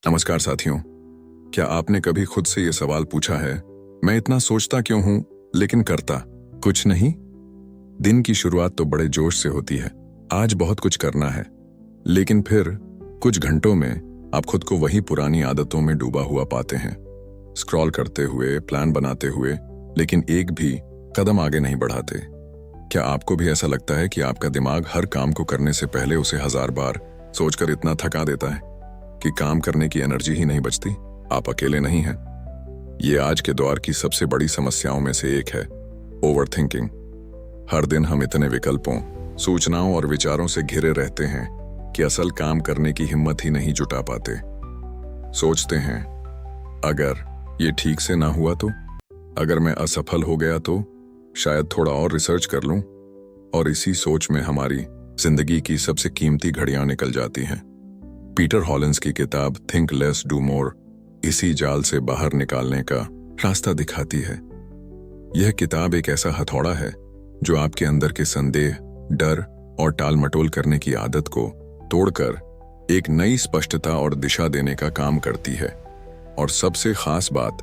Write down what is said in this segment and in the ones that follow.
नमस्कार साथियों। क्या आपने कभी खुद से ये सवाल पूछा है, मैं इतना सोचता क्यों हूं लेकिन करता कुछ नहीं? दिन की शुरुआत तो बड़े जोश से होती है, आज बहुत कुछ करना है, लेकिन फिर कुछ घंटों में आप खुद को वही पुरानी आदतों में डूबा हुआ पाते हैं, स्क्रॉल करते हुए, प्लान बनाते हुए, लेकिन एक भी कदम आगे नहीं बढ़ाते। क्या आपको भी ऐसा लगता है कि आपका दिमाग हर काम को करने से पहले उसे 1000 बार सोचकर इतना थका देता है कि काम करने की एनर्जी ही नहीं बचती? आप अकेले नहीं हैं। ये आज के दौर की सबसे बड़ी समस्याओं में से एक है, ओवरथिंकिंग। हर दिन हम इतने विकल्पों, सूचनाओं और विचारों से घिरे रहते हैं कि असल काम करने की हिम्मत ही नहीं जुटा पाते। सोचते हैं, अगर ये ठीक से ना हुआ तो, अगर मैं असफल हो गया तो, शायद थोड़ा और रिसर्च कर लूं। और इसी सोच में हमारी जिंदगी की सबसे कीमती घड़ियां निकल जाती हैं। पीटर हॉलिन्स की किताब थिंक लेस डू मोर इसी जाल से बाहर निकालने का रास्ता दिखाती है। यह किताब एक ऐसा हथौड़ा है जो आपके अंदर के संदेह, डर और टाल मटोल करने की आदत को तोड़कर एक नई स्पष्टता और दिशा देने का काम करती है। और सबसे खास बात,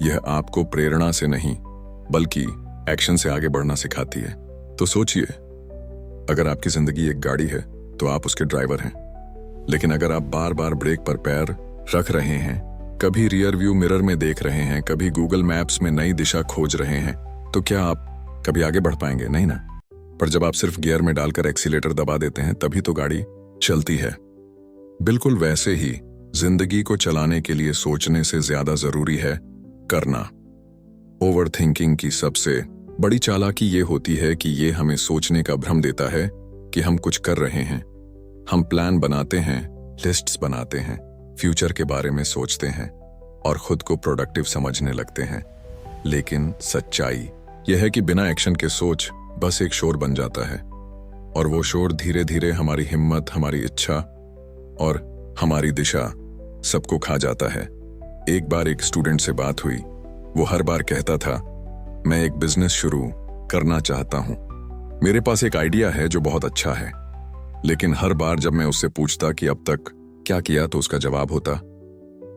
यह आपको प्रेरणा से नहीं बल्कि एक्शन से आगे बढ़ना सिखाती है। तो सोचिए, अगर आपकी जिंदगी एक गाड़ी है तो आप उसके ड्राइवर हैं, लेकिन अगर आप बार बार ब्रेक पर पैर रख रहे हैं, कभी रियर व्यू मिरर में देख रहे हैं, कभी गूगल मैप्स में नई दिशा खोज रहे हैं, तो क्या आप कभी आगे बढ़ पाएंगे? नहीं ना। पर जब आप सिर्फ गियर में डालकर एक्सीलेटर दबा देते हैं, तभी तो गाड़ी चलती है। बिल्कुल वैसे ही जिंदगी को चलाने के लिए सोचने से ज्यादा जरूरी है करना। ओवरथिंकिंग की सबसे बड़ी चालाकी ये होती है कि ये हमें सोचने का भ्रम देता है कि हम कुछ कर रहे हैं। हम प्लान बनाते हैं, लिस्ट्स बनाते हैं, फ्यूचर के बारे में सोचते हैं और खुद को प्रोडक्टिव समझने लगते हैं। लेकिन सच्चाई यह है कि बिना एक्शन के सोच बस एक शोर बन जाता है, और वो शोर धीरे धीरे हमारी हिम्मत, हमारी इच्छा और हमारी दिशा सबको खा जाता है। एक बार एक स्टूडेंट से बात हुई। वो हर बार कहता था, मैं एक बिजनेस शुरू करना चाहता हूं, मेरे पास एक आइडिया है जो बहुत अच्छा है। लेकिन हर बार जब मैं उससे पूछता कि अब तक क्या किया, तो उसका जवाब होता,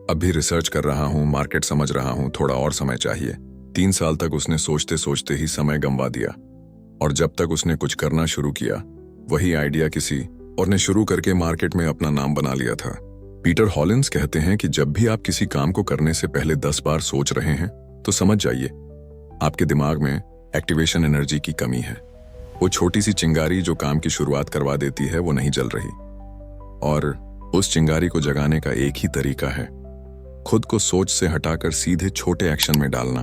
अभी रिसर्च कर रहा हूं, मार्केट समझ रहा हूं, थोड़ा और समय चाहिए। 3 साल तक उसने सोचते सोचते ही समय गंवा दिया, और जब तक उसने कुछ करना शुरू किया, वही आइडिया किसी और ने शुरू करके मार्केट में अपना नाम बना लिया था। पीटर हॉलिन्स कहते हैं कि जब भी आप किसी काम को करने से पहले 10 बार सोच रहे हैं, तो समझ जाइए आपके दिमाग में एक्टिवेशन एनर्जी की कमी है। वो छोटी सी चिंगारी जो काम की शुरुआत करवा देती है, वो नहीं जल रही। और उस चिंगारी को जगाने का एक ही तरीका है, खुद को सोच से हटाकर सीधे छोटे एक्शन में डालना।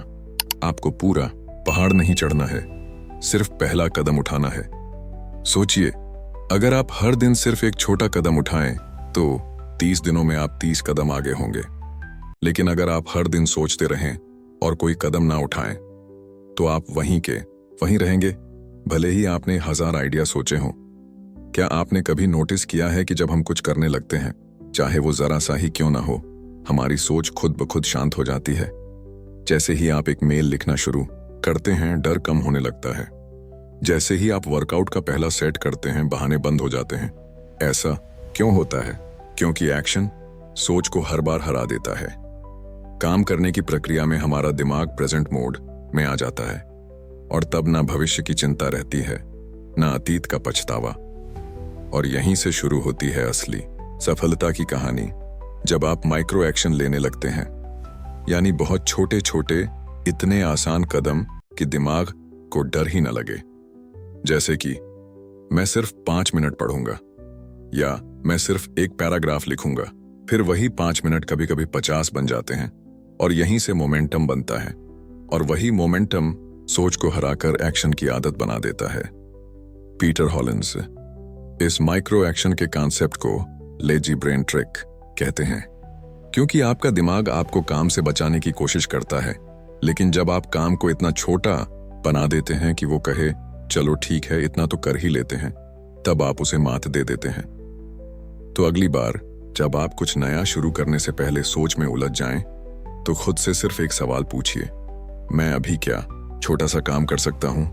आपको पूरा पहाड़ नहीं चढ़ना है, सिर्फ पहला कदम उठाना है। सोचिए, अगर आप हर दिन सिर्फ एक छोटा कदम उठाएं, तो 30 दिनों में आप 30 कदम आगे होंगे। लेकिन अगर आप हर दिन सोचते रहें और कोई कदम ना उठाएं, तो आप वहीं के वहीं रहेंगे, भले ही आपने 1000 आइडिया सोचे हों। क्या आपने कभी नोटिस किया है कि जब हम कुछ करने लगते हैं, चाहे वो जरा सा ही क्यों ना हो, हमारी सोच खुद ब खुद शांत हो जाती है? जैसे ही आप एक मेल लिखना शुरू करते हैं, डर कम होने लगता है। जैसे ही आप वर्कआउट का पहला सेट करते हैं, बहाने बंद हो जाते हैं। ऐसा क्यों होता है? क्योंकि एक्शन सोच को हर बार हरा देता है। काम करने की प्रक्रिया में हमारा दिमाग प्रेजेंट मोड में आ जाता है, और तब ना भविष्य की चिंता रहती है, ना अतीत का पछतावा। और यहीं से शुरू होती है असली सफलता की कहानी, जब आप माइक्रो एक्शन लेने लगते हैं, यानी बहुत छोटे छोटे, इतने आसान कदम कि दिमाग को डर ही न लगे। जैसे कि मैं सिर्फ 5 मिनट पढ़ूंगा, या मैं सिर्फ एक पैराग्राफ लिखूंगा। फिर वही 5 मिनट कभी कभी 50 बन जाते हैं, और यहीं से मोमेंटम बनता है। और वही मोमेंटम सोच को हराकर एक्शन की आदत बना देता है। पीटर हॉलिन्स इस माइक्रो एक्शन के कॉन्सेप्ट को लेजी ब्रेन ट्रिक कहते हैं, क्योंकि आपका दिमाग आपको काम से बचाने की कोशिश करता है, लेकिन जब आप काम को इतना छोटा बना देते हैं कि वो कहे, चलो ठीक है, इतना तो कर ही लेते हैं, तब आप उसे मात दे देते हैं। तो अगली बार जब आप कुछ नया शुरू करने से पहले सोच में उलझ जाएं, तो खुद से सिर्फ एक सवाल पूछिए, मैं अभी क्या छोटा सा काम कर सकता हूं?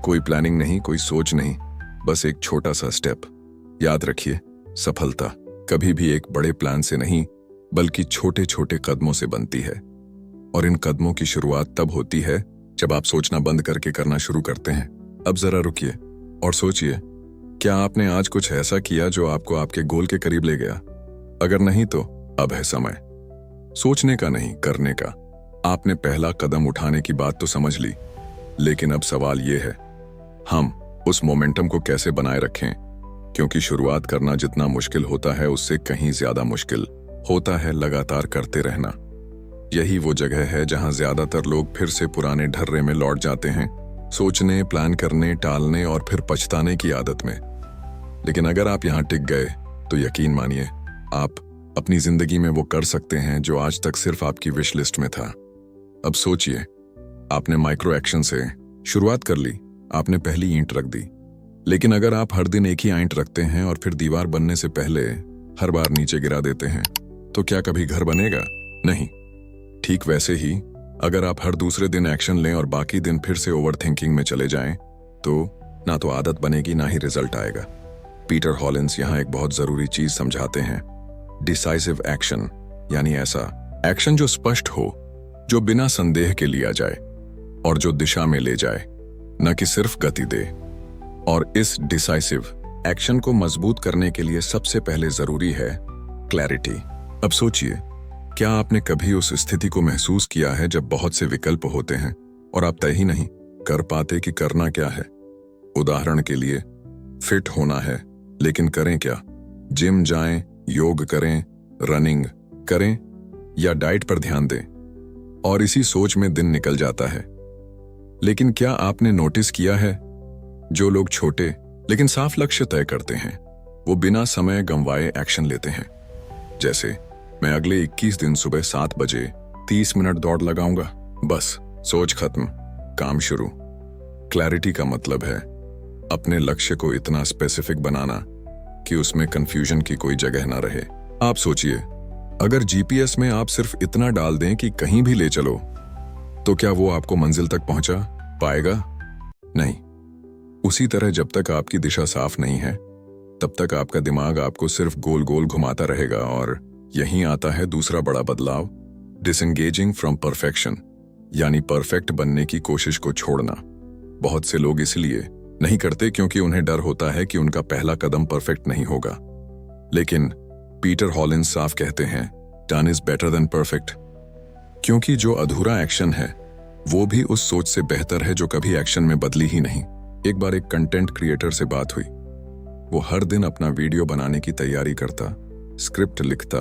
कोई प्लानिंग नहीं, कोई सोच नहीं, बस एक छोटा सा स्टेप। याद रखिए, सफलता कभी भी एक बड़े प्लान से नहीं बल्कि छोटे छोटे कदमों से बनती है। और इन कदमों की शुरुआत तब होती है जब आप सोचना बंद करके करना शुरू करते हैं। अब जरा रुकिए और सोचिए, क्या आपने आज कुछ ऐसा किया जो आपको आपके गोल के करीब ले गया? अगर नहीं तो अब है समय सोचने का नहीं, करने का। आपने पहला कदम उठाने की बात तो समझ ली, लेकिन अब सवाल यह है, हम उस मोमेंटम को कैसे बनाए रखें? क्योंकि शुरुआत करना जितना मुश्किल होता है उससे कहीं ज्यादा मुश्किल होता है लगातार करते रहना। यही वो जगह है जहां ज्यादातर लोग फिर से पुराने ढर्रे में लौट जाते हैं, सोचने, प्लान करने, टालने और फिर पछताने की आदत में। लेकिन अगर आप यहां टिक गए तो यकीन मानिए, आप अपनी जिंदगी में वो कर सकते हैं जो आज तक सिर्फ आपकी विश लिस्ट में था। अब सोचिए, आपने माइक्रो एक्शन से शुरुआत कर ली, आपने पहली ईंट रख दी। लेकिन अगर आप हर दिन एक ही ईंट रखते हैं और फिर दीवार बनने से पहले हर बार नीचे गिरा देते हैं, तो क्या कभी घर बनेगा? नहीं। ठीक वैसे ही अगर आप हर दूसरे दिन एक्शन लें और बाकी दिन फिर से ओवर थिंकिंग में चले जाएं, तो ना तो आदत बनेगी ना ही रिजल्ट आएगा। पीटर हॉलिन्स यहां एक बहुत जरूरी चीज समझाते हैं, डिसाइसिव एक्शन, यानी ऐसा एक्शन जो स्पष्ट हो, जो बिना संदेह के लिया जाए और जो दिशा में ले जाए, न कि सिर्फ गति दे। और इस डिसाइसिव एक्शन को मजबूत करने के लिए सबसे पहले जरूरी है क्लैरिटी। अब सोचिए, क्या आपने कभी उस स्थिति को महसूस किया है जब बहुत से विकल्प होते हैं और आप तय ही नहीं कर पाते कि करना क्या है? उदाहरण के लिए, फिट होना है, लेकिन करें क्या? जिम जाएं, योग करें, रनिंग करें या डाइट पर ध्यान दें? और इसी सोच में दिन निकल जाता है। लेकिन क्या आपने नोटिस किया है, जो लोग छोटे लेकिन साफ लक्ष्य तय करते हैं, वो बिना समय गंवाए एक्शन लेते हैं। जैसे, मैं अगले 21 दिन सुबह 7 बजे 30 मिनट दौड़ लगाऊंगा, बस सोच खत्म, काम शुरू। क्लैरिटी का मतलब है अपने लक्ष्य को इतना स्पेसिफिक बनाना कि उसमें कंफ्यूजन की कोई जगह ना रहे। आप सोचिए, अगर जीपीएस में आप सिर्फ इतना डाल दें कि कहीं भी ले चलो, तो क्या वो आपको मंजिल तक पहुंचा पाएगा? नहीं। उसी तरह जब तक आपकी दिशा साफ नहीं है, तब तक आपका दिमाग आपको सिर्फ गोल गोल घुमाता रहेगा। और यहीं आता है दूसरा बड़ा बदलाव, डिसएंगेजिंग फ्रॉम परफेक्शन, यानी परफेक्ट बनने की कोशिश को छोड़ना। बहुत से लोग इसलिए नहीं करते क्योंकि उन्हें डर होता है कि उनका पहला कदम परफेक्ट नहीं होगा। लेकिन पीटर हॉलिन्स साफ कहते हैं, done is better than perfect. क्योंकि जो अधूरा एक्शन है वो भी उस सोच से बेहतर है जो कभी एक्शन में बदली ही नहीं। एक बार एक कंटेंट क्रिएटर से बात हुई। वो हर दिन अपना वीडियो बनाने की तैयारी करता, स्क्रिप्ट लिखता,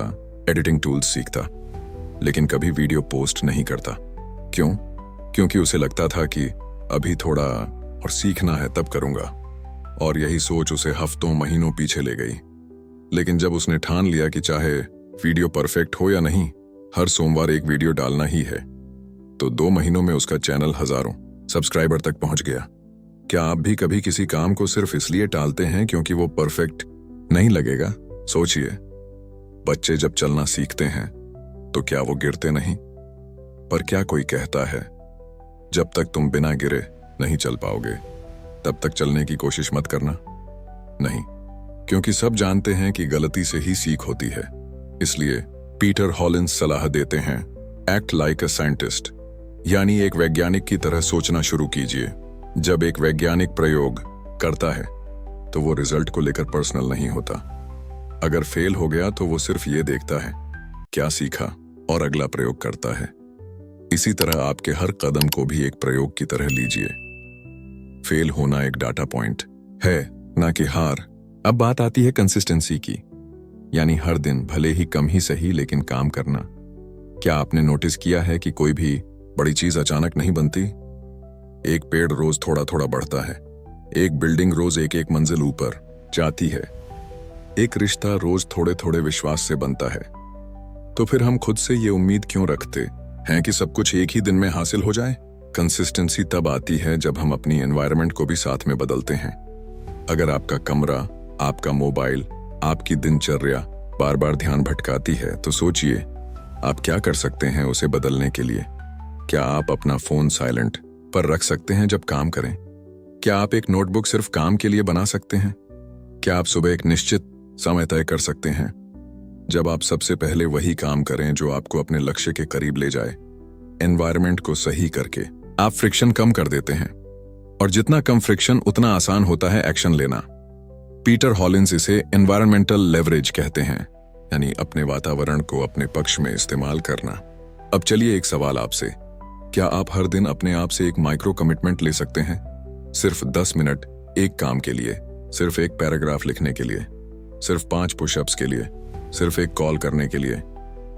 एडिटिंग टूल्स सीखता, लेकिन कभी वीडियो पोस्ट नहीं करता। क्यों? क्योंकि उसे लगता था कि अभी थोड़ा और सीखना है, तब करूंगा। और यही सोच उसे हफ्तों महीनों पीछे ले गई। लेकिन जब उसने ठान लिया कि चाहे वीडियो परफेक्ट हो या नहीं, हर सोमवार एक वीडियो डालना ही है, तो 2 महीनों में उसका चैनल हजारों सब्सक्राइबर तक पहुंच गया। क्या आप भी कभी किसी काम को सिर्फ इसलिए टालते हैं क्योंकि वो परफेक्ट नहीं लगेगा? सोचिए, बच्चे जब चलना सीखते हैं तो क्या वो गिरते नहीं? पर क्या कोई कहता है, जब तक तुम बिना गिरे नहीं चल पाओगे, तब तक चलने की कोशिश मत करना? नहीं, क्योंकि सब जानते हैं कि गलती से ही सीख होती है। इसलिए पीटर हॉलिन्स सलाह देते हैं, एक्ट लाइक अ साइंटिस्ट, यानी एक वैज्ञानिक की तरह सोचना शुरू कीजिए। जब एक वैज्ञानिक प्रयोग करता है तो वो रिजल्ट को लेकर पर्सनल नहीं होता। अगर फेल हो गया तो वो सिर्फ ये देखता है क्या सीखा और अगला प्रयोग करता है। इसी तरह आपके हर कदम को भी एक प्रयोग की तरह लीजिए। फेल होना एक डाटा पॉइंट है, ना कि हार। अब बात आती है कंसिस्टेंसी की, यानी हर दिन भले ही कम ही सही लेकिन काम करना। क्या आपने नोटिस किया है कि कोई भी बड़ी चीज अचानक नहीं बनती? एक पेड़ रोज थोड़ा थोड़ा बढ़ता है, एक बिल्डिंग रोज एक एक मंजिल ऊपर जाती है, एक रिश्ता रोज थोड़े थोड़े विश्वास से बनता है। तो फिर हम खुद से ये उम्मीद क्यों रखते हैं कि सब कुछ एक ही दिन में हासिल हो जाए? कंसिस्टेंसी तब आती है जब हम अपनी एनवायरनमेंट को भी साथ में बदलते हैं। अगर आपका कमरा, आपका मोबाइल, आपकी दिनचर्या बार बार ध्यान भटकाती है, तो सोचिए आप क्या कर सकते हैं उसे बदलने के लिए। क्या आप अपना फोन साइलेंट पर रख सकते हैं जब काम करें? क्या आप एक नोटबुक सिर्फ काम के लिए बना सकते हैं? क्या आप सुबह एक निश्चित समय तय कर सकते हैं? जब आप सबसे पहले वही काम करें जो आपको अपने लक्ष्य के करीब ले जाए। एनवायरनमेंट को सही करके आप फ्रिक्शन कम कर देते हैं, और जितना कम फ्रिक्शन उतना आसान होता है एक्शन लेना। पीटर हॉलिंस इसे एनवायरमेंटल लेवरेज कहते हैं, यानी अपने वातावरण को अपने पक्ष में इस्तेमाल करना। अब चलिए एक सवाल आपसे, क्या आप हर दिन अपने आप से एक माइक्रो कमिटमेंट ले सकते हैं? सिर्फ 10 मिनट एक काम के लिए, सिर्फ एक पैराग्राफ लिखने के लिए, सिर्फ 5 पुशअप्स के लिए, सिर्फ एक कॉल करने के लिए।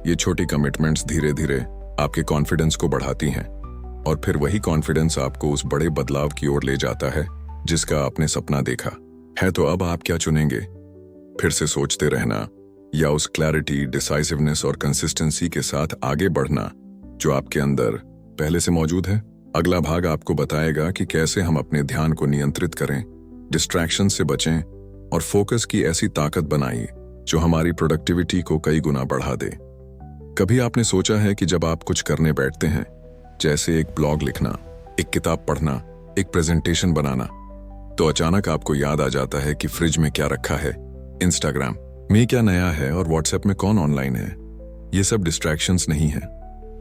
ये छोटी कमिटमेंट्स धीरे धीरे आपके कॉन्फिडेंस को बढ़ाती हैं, और फिर वही कॉन्फिडेंस आपको उस बड़े बदलाव की ओर ले जाता है जिसका आपने सपना देखा है। तो अब आप क्या चुनेंगे? फिर से सोचते रहना, या उस क्लैरिटी, डिसाइसिवनेस और कंसिस्टेंसी के साथ आगे बढ़ना जो आपके अंदर पहले से मौजूद है? अगला भाग आपको बताएगा कि कैसे हम अपने ध्यान को नियंत्रित करें, डिस्ट्रैक्शन से बचें और फोकस की ऐसी ताकत बनाई जो हमारी प्रोडक्टिविटी को कई गुना बढ़ा दे। कभी आपने सोचा है कि जब आप कुछ करने बैठते हैं, जैसे एक ब्लॉग लिखना, एक किताब पढ़ना, एक प्रेजेंटेशन बनाना, तो अचानक आपको याद आ जाता है कि फ्रिज में क्या रखा है, इंस्टाग्राम में क्या नया है और व्हाट्सएप में कौन ऑनलाइन है। ये सब डिस्ट्रैक्शंस नहीं है,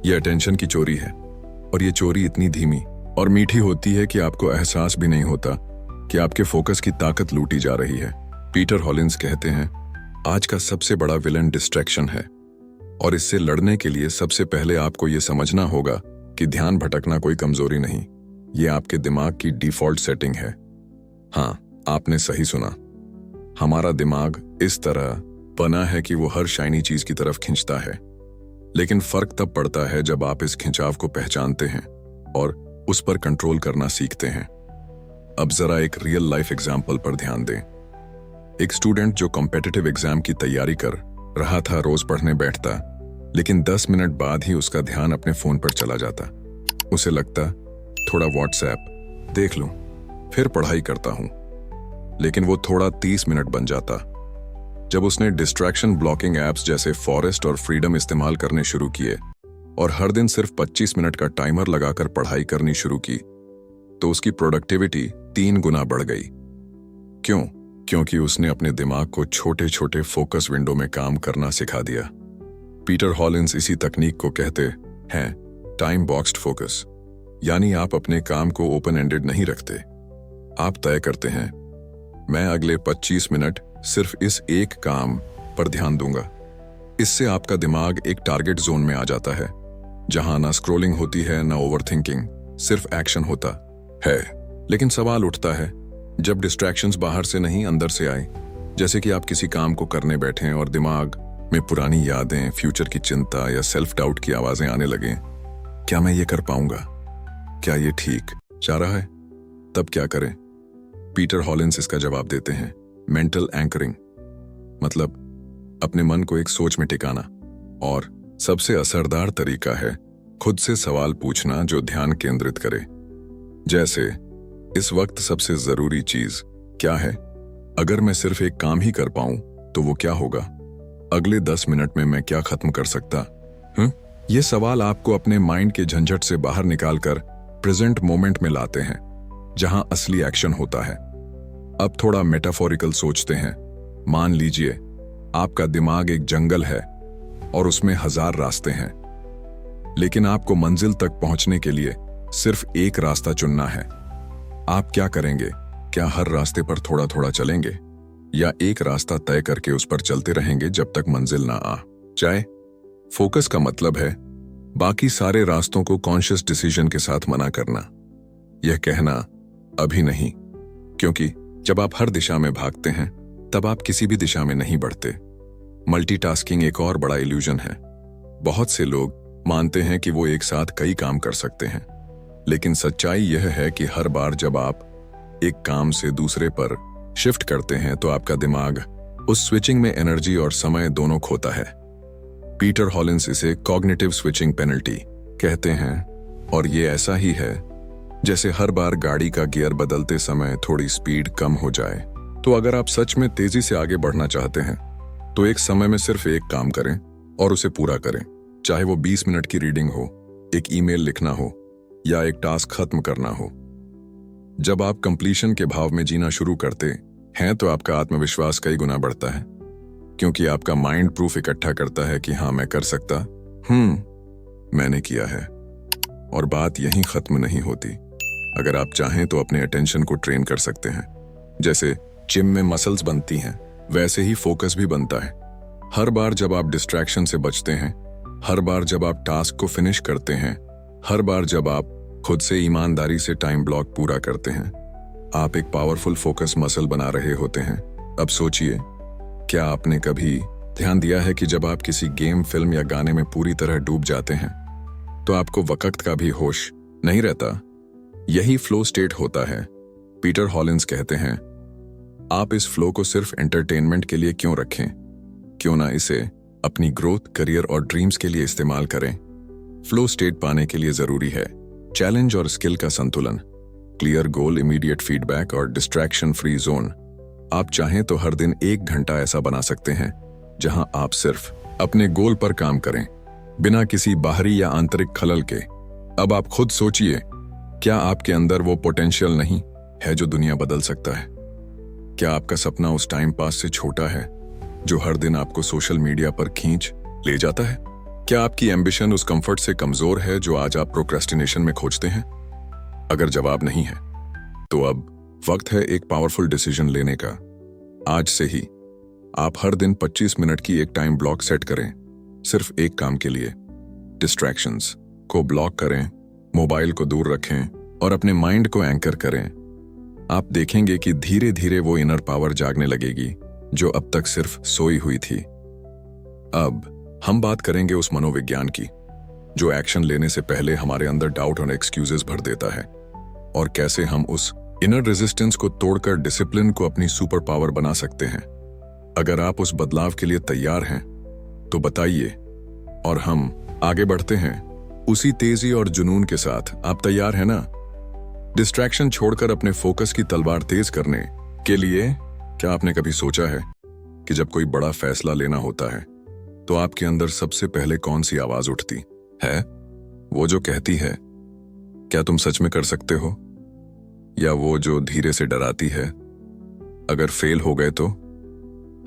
ये अटेंशन की चोरी है। और ये चोरी इतनी धीमी और मीठी होती है कि आपको एहसास भी नहीं होता कि आपके फोकस की ताकत लूटी जा रही है। पीटर हॉलिंस कहते हैं, आज का सबसे बड़ा विलन डिस्ट्रैक्शन है, और इससे लड़ने के लिए सबसे पहले आपको ये समझना होगा कि ध्यान भटकना कोई कमजोरी नहीं, ये आपके दिमाग की डिफॉल्ट सेटिंग है। हाँ, आपने सही सुना। हमारा दिमाग इस तरह बना है कि वो हर शाइनी चीज की तरफ खींचता है, लेकिन फर्क तब पड़ता है जब आप इस खिंचाव को पहचानते हैं और उस पर कंट्रोल करना सीखते हैं। अब जरा एक रियल लाइफ एग्जाम्पल पर ध्यान दें। एक स्टूडेंट जो कॉम्पिटिटिव एग्जाम की तैयारी कर रहा था, रोज पढ़ने बैठता, लेकिन 10 मिनट बाद ही उसका ध्यान अपने फोन पर चला जाता। उसे लगता, थोड़ा व्हाट्सएप देख लूं, फिर पढ़ाई करता हूं। लेकिन वो थोड़ा 30 मिनट बन जाता। जब उसने डिस्ट्रैक्शन ब्लॉकिंग एप्स जैसे फॉरेस्ट और फ्रीडम इस्तेमाल करने शुरू किए और हर दिन सिर्फ 25 मिनट का टाइमर लगाकर पढ़ाई करनी शुरू की, तो उसकी प्रोडक्टिविटी 3 गुना बढ़ गई। क्यों? क्योंकि उसने अपने दिमाग को छोटे छोटे फोकस विंडो में काम करना सिखा दिया। पीटर हॉलिंस इसी तकनीक को कहते हैं टाइम बॉक्स्ड फोकस, यानी आप अपने काम को ओपन एंडेड नहीं रखते। आप तय करते हैं, मैं अगले 25 मिनट सिर्फ इस एक काम पर ध्यान दूंगा। इससे आपका दिमाग एक टारगेट जोन में आ जाता है, जहां ना स्क्रोलिंग होती है, ना ओवरथिंकिंग, सिर्फ एक्शन होता है। लेकिन सवाल उठता है, जब डिस्ट्रैक्शंस बाहर से नहीं अंदर से आए, जैसे कि आप किसी काम को करने बैठें और दिमाग में पुरानी यादें, फ्यूचर की चिंता या सेल्फ डाउट की आवाजें आने लगें, क्या मैं ये कर पाऊंगा? क्या ये ठीक जा रहा है? तब क्या करें? पीटर हॉलिंस इसका जवाब देते हैं, मेंटल एंकरिंग, मतलब अपने मन को एक सोच में टिकाना। और सबसे असरदार तरीका है खुद से सवाल पूछना जो ध्यान केंद्रित करे। जैसे, इस वक्त सबसे जरूरी चीज क्या है? अगर मैं सिर्फ एक काम ही कर पाऊं तो वो क्या होगा? अगले 10 मिनट में मैं क्या खत्म कर सकता? ये सवाल आपको अपने माइंड के झंझट से बाहर निकालकर प्रेजेंट मोमेंट में लाते हैं, जहां असली एक्शन होता है। अब थोड़ा मेटाफोरिकल सोचते हैं। मान लीजिए आपका दिमाग एक जंगल है और उसमें 1000 रास्ते हैं, लेकिन आपको मंजिल तक पहुंचने के लिए सिर्फ एक रास्ता चुनना है। आप क्या करेंगे? क्या हर रास्ते पर थोड़ा थोड़ा चलेंगे, या एक रास्ता तय करके उस पर चलते रहेंगे जब तक मंजिल ना आ जाए? फोकस का मतलब है बाकी सारे रास्तों को कॉन्शियस डिसीजन के साथ मना करना, यह कहना अभी नहीं, क्योंकि जब आप हर दिशा में भागते हैं तब आप किसी भी दिशा में नहीं बढ़ते। मल्टीटास्किंग एक और बड़ा इल्यूजन है। बहुत से लोग मानते हैं कि वो एक साथ कई काम कर सकते हैं, लेकिन सच्चाई यह है कि हर बार जब आप एक काम से दूसरे पर शिफ्ट करते हैं तो आपका दिमाग उस स्विचिंग में एनर्जी और समय दोनों खोता है। पीटर हॉलिंस इसे कॉग्निटिव स्विचिंग पेनल्टी कहते हैं, और ये ऐसा ही है जैसे हर बार गाड़ी का गियर बदलते समय थोड़ी स्पीड कम हो जाए। तो अगर आप सच में तेजी से आगे बढ़ना चाहते हैं तो एक समय में सिर्फ एक काम करें और उसे पूरा करें, चाहे वो 20 मिनट की रीडिंग हो, एक ईमेल लिखना हो या एक टास्क खत्म करना हो। जब आप कंप्लीशन के भाव में जीना शुरू करते हैं तो आपका आत्मविश्वास कई गुना बढ़ता है। क्योंकि आपका माइंड प्रूफ इकट्ठा करता है कि हाँ मैं कर सकता मैंने किया है। और बात यहीं खत्म नहीं होती। अगर आप चाहें तो अपने अटेंशन को ट्रेन कर सकते हैं। जैसे जिम में मसल्स बनती हैं, वैसे ही फोकस भी बनता है। हर बार जब आप डिस्ट्रैक्शन से बचते हैं, हर बार जब आप टास्क को फिनिश करते हैं, हर बार जब आप खुद से ईमानदारी से टाइम ब्लॉक पूरा करते हैं, आप एक पावरफुल फोकस मसल बना रहे होते हैं। अब सोचिए, क्या आपने कभी ध्यान दिया है कि जब आप किसी गेम, फिल्म या गाने में पूरी तरह डूब जाते हैं तो आपको वक्त का भी होश नहीं रहता? यही फ्लो स्टेट होता है। पीटर हॉलिंस कहते हैं, आप इस फ्लो को सिर्फ एंटरटेनमेंट के लिए क्यों रखें? क्यों ना इसे अपनी ग्रोथ, करियर और ड्रीम्स के लिए इस्तेमाल करें। फ्लो स्टेट पाने के लिए जरूरी है चैलेंज और स्किल का संतुलन, क्लियर गोल, इमीडिएट फीडबैक और डिस्ट्रैक्शन फ्री जोन। आप चाहें तो हर दिन 1 घंटा ऐसा बना सकते हैं जहां आप सिर्फ अपने गोल पर काम करें, बिना किसी बाहरी या आंतरिक खलल के। अब आप खुद सोचिए, क्या आपके अंदर वो पोटेंशियल नहीं है जो दुनिया बदल सकता है? क्या आपका सपना उस टाइम पास से छोटा है जो हर दिन आपको सोशल मीडिया पर खींच ले जाता है? क्या आपकी एम्बिशन उस कंफर्ट से कमजोर है जो आज आप प्रोक्रेस्टिनेशन में खोजते हैं? अगर जवाब नहीं है तो अब वक्त है एक पावरफुल डिसीजन लेने का। आज से ही आप हर दिन 25 मिनट की एक टाइम ब्लॉक सेट करें, सिर्फ एक काम के लिए। डिस्ट्रैक्शंस को ब्लॉक करें, मोबाइल को दूर रखें और अपने माइंड को एंकर करें। आप देखेंगे कि धीरे धीरे वो इनर पावर जागने लगेगी जो अब तक सिर्फ सोई हुई थी। अब हम बात करेंगे उस मनोविज्ञान की जो एक्शन लेने से पहले हमारे अंदर डाउट और एक्सक्यूजेस भर देता है, और कैसे हम उस इनर रेजिस्टेंस को तोड़कर डिसिप्लिन को अपनी सुपर पावर बना सकते हैं। अगर आप उस बदलाव के लिए तैयार हैं तो बताइए, और हम आगे बढ़ते हैं उसी तेजी और जुनून के साथ। आप तैयार हैं ना? डिस्ट्रैक्शन छोड़कर अपने फोकस की तलवार तेज करने के लिए। क्या आपने कभी सोचा है कि जब कोई बड़ा फैसला लेना होता है तो आपके अंदर सबसे पहले कौन सी आवाज उठती है? वो जो कहती है, क्या तुम सच में कर सकते हो? या वो जो धीरे से डराती है, अगर फेल हो गए तो?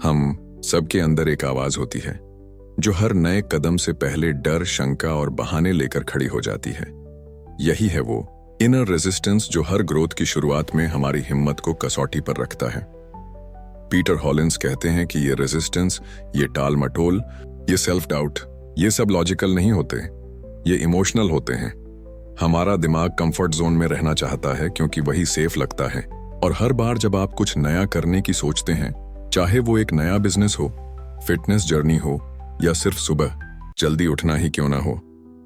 हम सबके अंदर एक आवाज होती है जो हर नए कदम से पहले डर, शंका और बहाने लेकर खड़ी हो जाती है। यही है वो इनर रेजिस्टेंस जो हर ग्रोथ की शुरुआत में हमारी हिम्मत को कसौटी पर रखता है। पीटर हॉलिंस कहते हैं कि ये रेजिस्टेंस, ये टाल मटोल, ये सेल्फ डाउट, ये सब लॉजिकल नहीं होते, ये इमोशनल होते हैं। हमारा दिमाग कंफर्ट जोन में रहना चाहता है क्योंकि वही सेफ लगता है। और हर बार जब आप कुछ नया करने की सोचते हैं, चाहे वो एक नया बिजनेस हो, फिटनेस जर्नी हो या सिर्फ सुबह जल्दी उठना ही क्यों ना हो,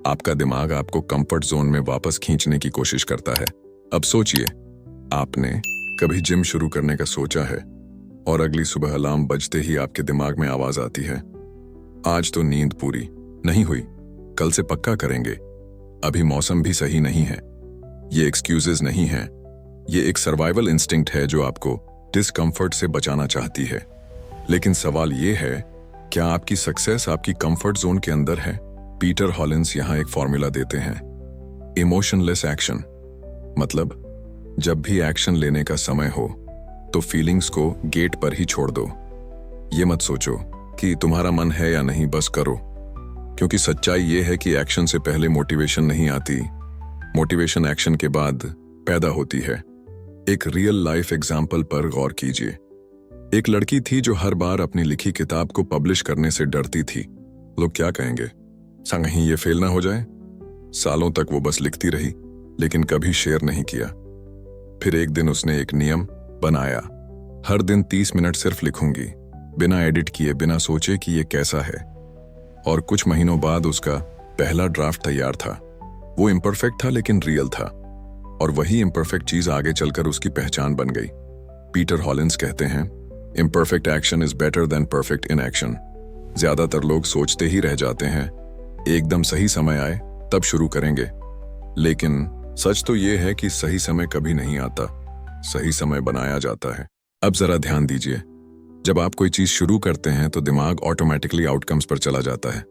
आपका दिमाग आपको कंफर्ट जोन में वापस खींचने की कोशिश करता है। अब सोचिए, आपने कभी जिम शुरू करने का सोचा है और अगली सुबह अलार्म बजते ही आपके दिमाग में आवाज आती है, आज तो नींद पूरी नहीं हुई, कल से पक्का करेंगे, अभी मौसम भी सही नहीं है। ये एक्सक्यूजेस नहीं है, ये एक सर्वाइवल इंस्टिंक्ट है जो आपको डिस्कंफर्ट से बचाना चाहती है। लेकिन सवाल ये है, क्या आपकी सक्सेस आपकी कंफर्ट जोन के अंदर है? पीटर हॉलिंस यहां एक फॉर्मूला देते हैं, इमोशनलेस एक्शन। मतलब जब भी एक्शन लेने का समय हो तो फीलिंग्स को गेट पर ही छोड़ दो। ये मत सोचो कि तुम्हारा मन है या नहीं, बस करो। क्योंकि सच्चाई ये है कि एक्शन से पहले मोटिवेशन नहीं आती, मोटिवेशन एक्शन के बाद पैदा होती है। एक रियल लाइफ एग्जाम्पल पर गौर कीजिए। एक लड़की थी जो हर बार अपनी लिखी किताब को पब्लिश करने से डरती थी। लोग क्या कहेंगे, कहीं ये फेल ना हो जाए। सालों तक वो बस लिखती रही, लेकिन कभी शेयर नहीं किया। फिर एक दिन उसने एक नियम बनाया, हर दिन 30 मिनट सिर्फ लिखूंगी, बिना एडिट किए, बिना सोचे कि ये कैसा है। और कुछ महीनों बाद उसका पहला ड्राफ्ट तैयार था। वो इम्परफेक्ट था लेकिन रियल था, और वही इम्परफेक्ट चीज आगे चलकर उसकी पहचान बन गई। पीटर हॉलिंस कहते हैं, imperfect action is better than perfect inaction. ज्यादातर लोग सोचते ही रह जाते हैं, एकदम सही समय आए तब शुरू करेंगे। लेकिन सच तो ये है कि सही समय कभी नहीं आता, सही समय बनाया जाता है। अब जरा ध्यान दीजिए, जब आप कोई चीज शुरू करते हैं तो दिमाग ऑटोमेटिकली आउटकम्स पर चला जाता है।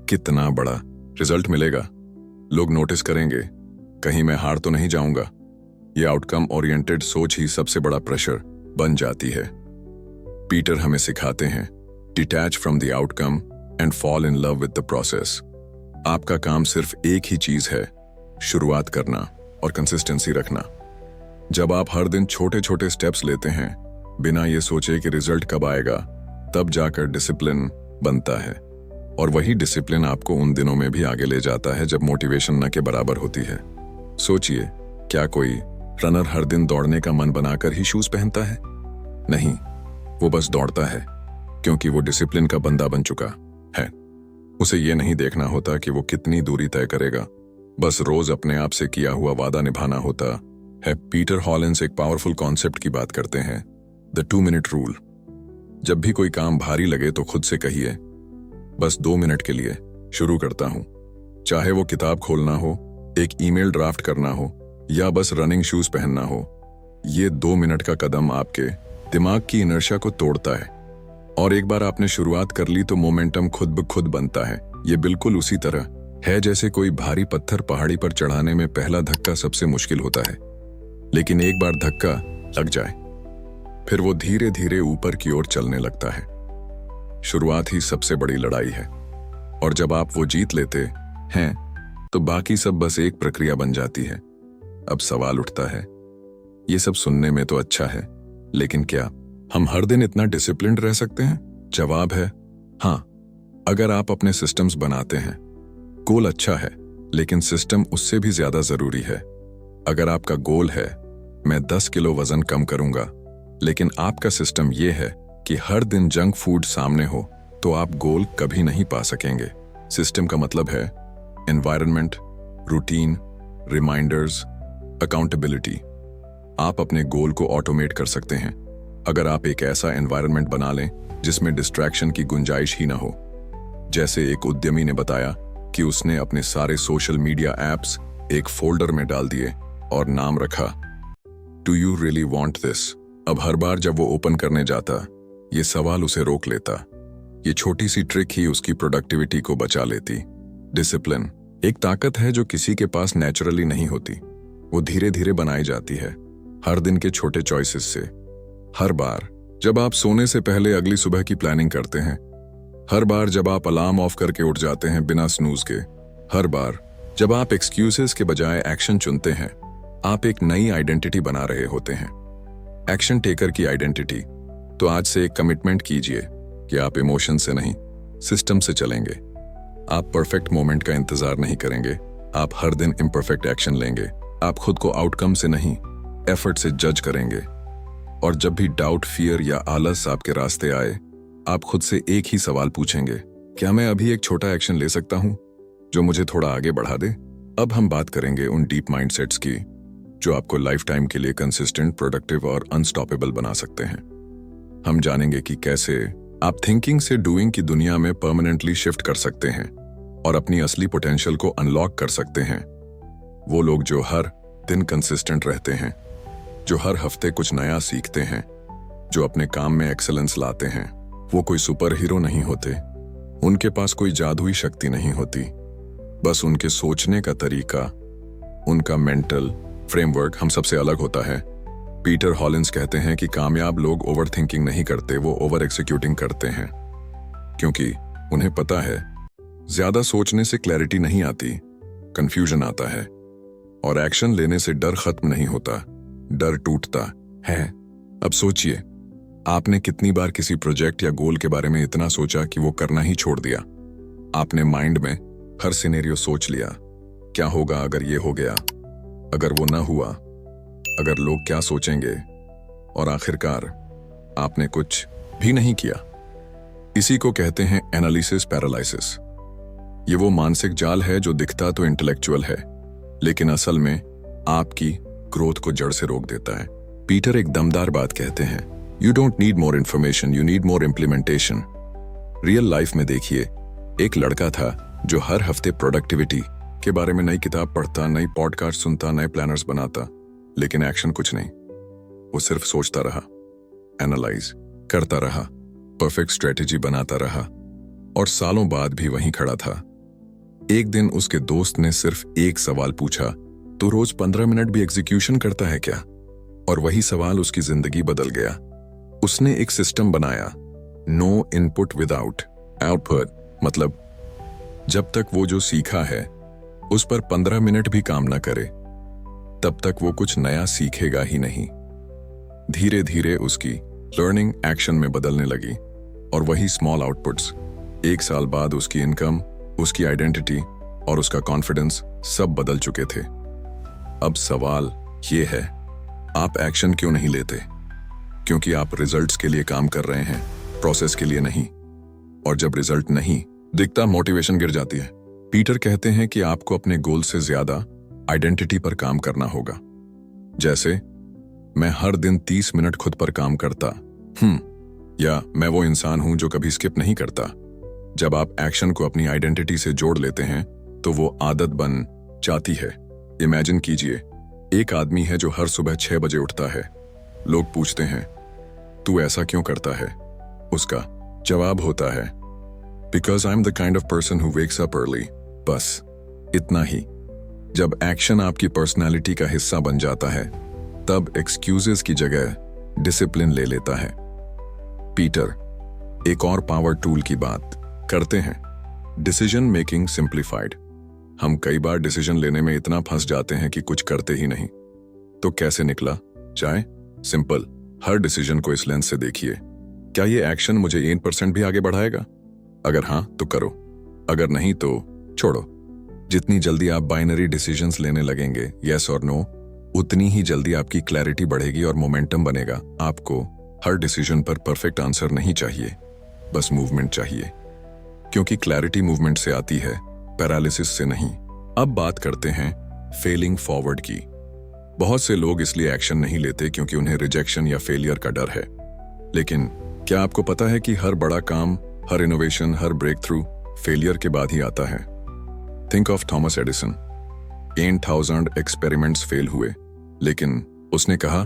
कितना बड़ा रिजल्ट मिलेगा, लोग नोटिस करेंगे, कहीं मैं हार तो नहीं जाऊंगा। ये आउटकम ओरिएंटेड सोच ही सबसे बड़ा प्रेशर बन जाती है। पीटर हमें सिखाते हैं, detach from the outcome and fall in love with the process. आपका काम सिर्फ एक ही चीज है, शुरुआत करना और कंसिस्टेंसी रखना। जब आप हर दिन छोटे छोटे स्टेप्स लेते हैं बिना ये सोचे कि रिजल्ट कब आएगा, तब जाकर डिसिप्लिन बनता है। और वही डिसिप्लिन आपको उन दिनों में भी आगे ले जाता है जब मोटिवेशन न के बराबर होती है। सोचिए, क्या कोई रनर हर दिन दौड़ने का मन बनाकर ही शूज पहनता है? नहीं, वो बस दौड़ता है क्योंकि वो डिसिप्लिन का बंदा बन चुका है। उसे ये नहीं देखना होता कि वो कितनी दूरी तय करेगा, बस रोज अपने आप से किया हुआ वादा निभाना होता है। पीटर हॉलिन्स एक पावरफुल कॉन्सेप्ट की बात करते हैं, द 2 मिनट रूल। जब भी कोई काम भारी लगे तो खुद से कहिए, बस 2 मिनट के लिए शुरू करता हूं। चाहे वो किताब खोलना हो, एक ईमेल ड्राफ्ट करना हो या बस रनिंग शूज पहनना हो। ये 2 मिनट का कदम आपके दिमाग की इनर्शिया को तोड़ता है, और एक बार आपने शुरुआत कर ली तो मोमेंटम खुद ब खुद बनता है। ये बिल्कुल उसी तरह है जैसे कोई भारी पत्थर पहाड़ी पर चढ़ाने में पहला धक्का सबसे मुश्किल होता है, लेकिन एक बार धक्का लग जाए फिर वो धीरे धीरे ऊपर की ओर चलने लगता है। शुरुआत ही सबसे बड़ी लड़ाई है, और जब आप वो जीत लेते हैं तो बाकी सब बस एक प्रक्रिया बन जाती है। अब सवाल उठता है, ये सब सुनने में तो अच्छा है, लेकिन क्या हम हर दिन इतना डिसिप्लिन्ड रह सकते हैं? जवाब है हाँ, अगर आप अपने सिस्टम्स बनाते हैं। गोल अच्छा है, लेकिन सिस्टम उससे भी ज्यादा जरूरी है। अगर आपका गोल है मैं 10 किलो वजन कम करूंगा, लेकिन आपका सिस्टम यह है कि हर दिन जंक फूड सामने हो, तो आप गोल कभी नहीं पा सकेंगे। सिस्टम का मतलब है एनवायरनमेंट, रूटीन, रिमाइंडर्स, अकाउंटेबिलिटी। आप अपने गोल को ऑटोमेट कर सकते हैं अगर आप एक ऐसा एनवायरनमेंट बना लें जिसमें डिस्ट्रैक्शन की गुंजाइश ही ना हो। जैसे एक उद्यमी ने बताया कि उसने अपने सारे सोशल मीडिया एप्स एक फोल्डर में डाल दिए और नाम रखा do you really want this. अब हर बार जब वो ओपन करने जाता, ये सवाल उसे रोक लेता। ये छोटी सी ट्रिक ही उसकी प्रोडक्टिविटी को बचा लेती। डिसिप्लिन एक ताकत है जो किसी के पास नेचुरली नहीं होती, वो धीरे धीरे बनाई जाती है हर दिन के छोटे चॉइसेस से। हर बार जब आप सोने से पहले अगली सुबह की प्लानिंग करते हैं, हर बार जब आप अलार्म ऑफ करके उठ जाते हैं बिना स्नूज के, हर बार जब आप एक्सक्यूजेस के बजाय एक्शन चुनते हैं, आप एक नई आइडेंटिटी बना रहे होते हैं, एक्शन टेकर की आइडेंटिटी। तो आज से एक कमिटमेंट कीजिए कि आप इमोशन से नहीं, सिस्टम से चलेंगे। आप परफेक्ट मोमेंट का इंतजार नहीं करेंगे, आप हर दिन इम्परफेक्ट एक्शन लेंगे। आप खुद को आउटकम से नहीं, एफर्ट से जज करेंगे। और जब भी डाउट, फियर या आलस आपके रास्ते आए, आप खुद से एक ही सवाल पूछेंगे, क्या मैं अभी एक छोटा एक्शन ले सकता हूं जो मुझे थोड़ा आगे बढ़ा दे? अब हम बात करेंगे उन डीप माइंडसेट्स की जो आपको लाइफ टाइम के लिए कंसिस्टेंट, प्रोडक्टिव और अनस्टॉपेबल बना सकते हैं। हम जानेंगे कि कैसे आप थिंकिंग से डूइंग की दुनिया में परमानेंटली शिफ्ट कर सकते हैं और अपनी असली पोटेंशियल को अनलॉक कर सकते हैं। वो लोग जो हर दिन कंसिस्टेंट रहते हैं, जो हर हफ्ते कुछ नया सीखते हैं, जो अपने काम में एक्सेलेंस लाते हैं, वो कोई सुपर हीरो नहीं होते। उनके पास कोई जादुई शक्ति नहीं होती, बस उनके सोचने का तरीका, उनका मेंटल फ्रेमवर्क हम सबसे अलग होता है। पीटर हॉलिन्स कहते हैं कि कामयाब लोग ओवर थिंकिंग नहीं करते, वो ओवर एक्सिक्यूटिंग करते हैं, क्योंकि उन्हें पता है ज्यादा सोचने से क्लैरिटी नहीं आती, कंफ्यूजन आता है, और एक्शन लेने से डर खत्म नहीं होता, डर टूटता है। अब सोचिए, आपने कितनी बार किसी प्रोजेक्ट या गोल के बारे में इतना सोचा कि वो करना ही छोड़ दिया। आपने माइंड में हर सिनेरियो सोच लिया, क्या होगा अगर ये हो गया, अगर वो ना हुआ, अगर लोग क्या सोचेंगे, और आखिरकार आपने कुछ भी नहीं किया। इसी को कहते हैं एनालिसिस पैरालिसिस। ये वो मानसिक जाल है जो दिखता तो इंटेलेक्चुअल है, लेकिन असल में आपकी ग्रोथ को जड़ से रोक देता है। पीटर एक दमदार बात कहते हैं, you don't need more information, you need more implementation. Real life में देखिए, एक लड़का था जो हर हफ्ते प्रोडक्टिविटी के बारे में नई किताब पढ़ता, नई पॉडकास्ट सुनता, नए प्लानर्स बनाता, लेकिन एक्शन कुछ नहीं। वो सिर्फ सोचता रहा, एनालाइज करता रहा, परफेक्ट स्ट्रेटेजी बनाता रहा, और सालों बाद भी वहीं खड़ा था। एक दिन उसके दोस्त ने सिर्फ एक सवाल पूछा, तो रोज 15 मिनट भी एग्जीक्यूशन करता है क्या? और वही सवाल उसकी जिंदगी बदल गया। उसने एक सिस्टम बनाया, नो इनपुट विदाउट आउटपुट, मतलब जब तक वो जो सीखा है उस पर 15 मिनट भी काम न करे तब तक वो कुछ नया सीखेगा ही नहीं। धीरे धीरे उसकी लर्निंग एक्शन में बदलने लगी और वही स्मॉल आउटपुट्स 1 साल बाद उसकी इनकम, उसकी आइडेंटिटी और उसका कॉन्फिडेंस सब बदल चुके थे। अब सवाल ये है, आप एक्शन क्यों नहीं लेते? क्योंकि आप रिजल्ट्स के लिए काम कर रहे हैं, प्रोसेस के लिए नहीं। और जब रिजल्ट नहीं दिखता, मोटिवेशन गिर जाती है। पीटर कहते हैं कि आपको अपने गोल से ज्यादा आइडेंटिटी पर काम करना होगा। जैसे मैं हर दिन 30 मिनट खुद पर काम करता या मैं वो इंसान हूं जो कभी स्किप नहीं करता। जब आप एक्शन को अपनी आइडेंटिटी से जोड़ लेते हैं तो वो आदत बन जाती है। इमेजिन कीजिए, एक आदमी है जो हर सुबह 6 बजे उठता है। लोग पूछते हैं, तू ऐसा क्यों करता है? उसका जवाब होता है, because I am the kind of person who wakes up early. बस इतना ही। जब एक्शन आपकी पर्सनालिटी का हिस्सा बन जाता है तब एक्सक्यूजेस की जगह डिसिप्लिन ले लेता है। पीटर एक और पावर टूल की बात करते हैं, डिसीजन मेकिंग सिंप्लीफाइड। हम कई बार डिसीजन लेने में इतना फंस जाते हैं कि कुछ करते ही नहीं। तो कैसे निकला जाए? सिंपल, हर डिसीजन को इस लेंस से देखिए। क्या ये एक्शन मुझे 1% भी आगे बढ़ाएगा? अगर हाँ तो करो, अगर नहीं तो छोड़ो। जितनी जल्दी आप बाइनरी डिसीजंस लेने लगेंगे, यस और नो, उतनी ही जल्दी आपकी क्लैरिटी बढ़ेगी और मोमेंटम बनेगा। आपको हर डिसीजन पर परफेक्ट आंसर नहीं चाहिए, बस मूवमेंट चाहिए, क्योंकि क्लैरिटी मूवमेंट से आती है, पैरालिसिस से नहीं। अब बात करते हैं फेलिंग फॉरवर्ड की। बहुत से लोग इसलिए एक्शन नहीं लेते क्योंकि उन्हें रिजेक्शन या फेलियर का डर है। लेकिन क्या आपको पता है कि हर बड़ा काम, हर इनोवेशन, हर ब्रेक थ्रू फेलियर के बाद ही आता है? Think of Thomas Edison. 8,000 experiments fail हुए, लेकिन उसने कहा,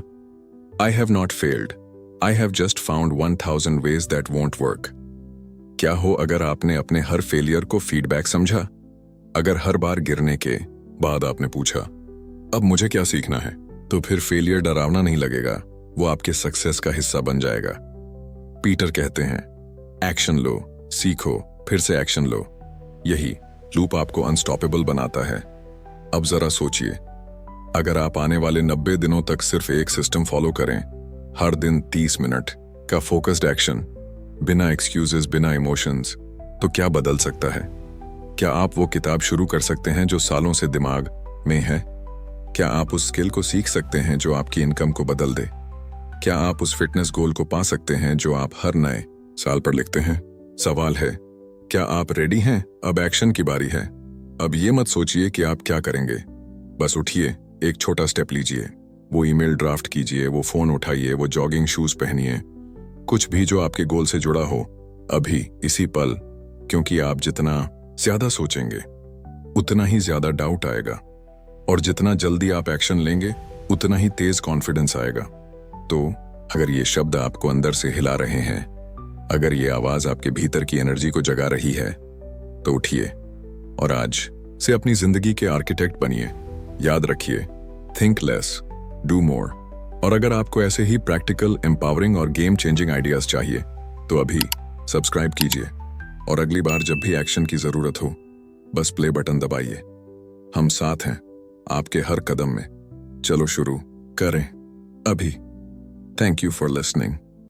I have not failed, I have just found 1,000 ways that won't work. क्या हो अगर आपने अपने हर फेलियर को फीडबैक समझा? अगर हर बार गिरने के बाद आपने पूछा, अब मुझे क्या सीखना है, तो फिर फेलियर डरावना नहीं लगेगा, वो आपके सक्सेस का हिस्सा बन जाएगा। पीटर कहते हैं, एक्शन लो, सीखो, फिर से एक्शन लो। यही लूप आपको अनस्टॉपेबल बनाता है। अब जरा सोचिए, अगर आप आने वाले 90 दिनों तक सिर्फ एक सिस्टम फॉलो करें, हर दिन 30 मिनट का फोकस्ड एक्शन, बिना एक्सक्यूजेस, बिना इमोशंस, तो क्या बदल सकता है? क्या आप वो किताब शुरू कर सकते हैं जो सालों से दिमाग में है? क्या आप उस स्किल को सीख सकते हैं जो आपकी इनकम को बदल दे? क्या आप उस फिटनेस गोल को पा सकते हैं जो आप हर नए साल पर लिखते हैं? सवाल है, क्या आप रेडी हैं? अब एक्शन की बारी है। अब ये मत सोचिए कि आप क्या करेंगे, बस उठिए, एक छोटा स्टेप लीजिए। वो ईमेल ड्राफ्ट कीजिए, वो फोन उठाइए, वो जॉगिंग शूज पहनिए, कुछ भी जो आपके गोल से जुड़ा हो, अभी इसी पल। क्योंकि आप जितना ज्यादा सोचेंगे उतना ही ज्यादा डाउट आएगा, और जितना जल्दी आप एक्शन लेंगे उतना ही तेज कॉन्फिडेंस आएगा। तो अगर ये शब्द आपको अंदर से हिला रहे हैं, अगर ये आवाज आपके भीतर की एनर्जी को जगा रही है, तो उठिए और आज से अपनी जिंदगी के आर्किटेक्ट बनिए। याद रखिए, थिंक लेस, डू मोर। और अगर आपको ऐसे ही प्रैक्टिकल, एम्पावरिंग और गेम चेंजिंग आइडियाज चाहिए तो अभी सब्सक्राइब कीजिए, और अगली बार जब भी एक्शन की जरूरत हो, बस प्ले बटन दबाइए। हम साथ हैं आपके हर कदम में। चलो शुरू करें अभी। Thank you for listening.